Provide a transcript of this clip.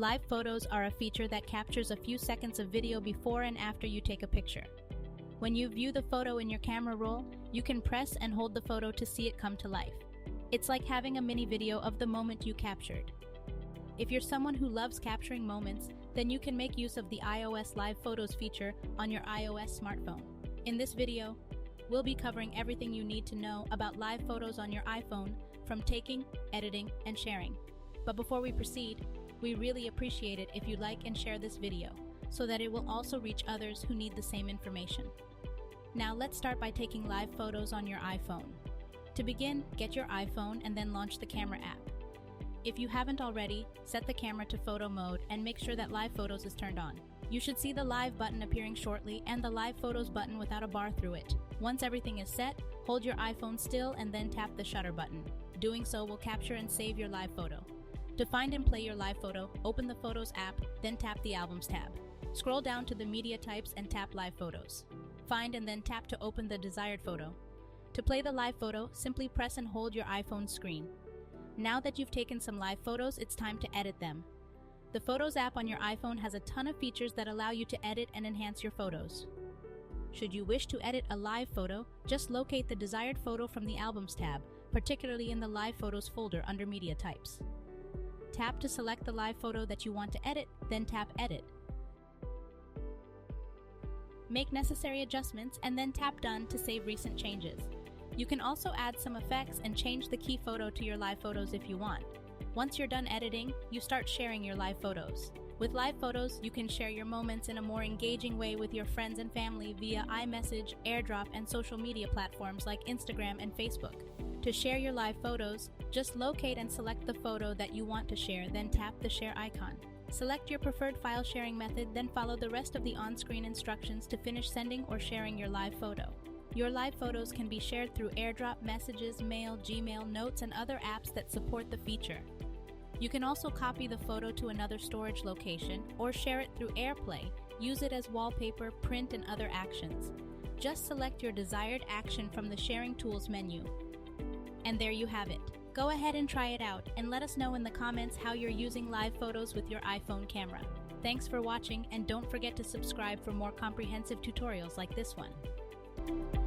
Live photos are a feature that captures a few seconds of video before and after you take a picture. When you view the photo in your camera roll, you can press and hold the photo to see it come to life. It's like having a mini video of the moment you captured. If you're someone who loves capturing moments, then you can make use of the iOS Live Photos feature on your iOS smartphone. In this video, we'll be covering everything you need to know about live photos on your iPhone, from taking, editing, and sharing. But before we proceed, we really appreciate it if you like and share this video, so that it will also reach others who need the same information. Now let's start by taking live photos on your iPhone. To begin, get your iPhone and then launch the camera app. If you haven't already, set the camera to photo mode and make sure that Live Photos is turned on. You should see the Live button appearing shortly and the Live Photos button without a bar through it. Once everything is set, hold your iPhone still and then tap the shutter button. Doing so will capture and save your live photo. To find and play your live photo, open the Photos app, then tap the Albums tab. Scroll down to the media types and tap Live Photos. Find and then tap to open the desired photo. To play the live photo, simply press and hold your iPhone screen. Now that you've taken some live photos, it's time to edit them. The Photos app on your iPhone has a ton of features that allow you to edit and enhance your photos. Should you wish to edit a live photo, just locate the desired photo from the Albums tab, particularly in the Live Photos folder under Media Types. Tap to select the live photo that you want to edit, then tap Edit. Make necessary adjustments and then tap Done to save recent changes. You can also add some effects and change the key photo to your live photos if you want. Once you're done editing, you start sharing your live photos. With live photos, you can share your moments in a more engaging way with your friends and family via iMessage, AirDrop, and social media platforms like Instagram and Facebook. To share your live photos, just locate and select the photo that you want to share, then tap the share icon. Select your preferred file sharing method, then follow the rest of the on-screen instructions to finish sending or sharing your live photo. Your live photos can be shared through AirDrop, Messages, Mail, Gmail, Notes, and other apps that support the feature. You can also copy the photo to another storage location or share it through AirPlay, use it as wallpaper, print, and other actions. Just select your desired action from the Sharing Tools menu. And there you have it. Go ahead and try it out and let us know in the comments how you're using live photos with your iPhone camera. Thanks for watching, and don't forget to subscribe for more comprehensive tutorials like this one.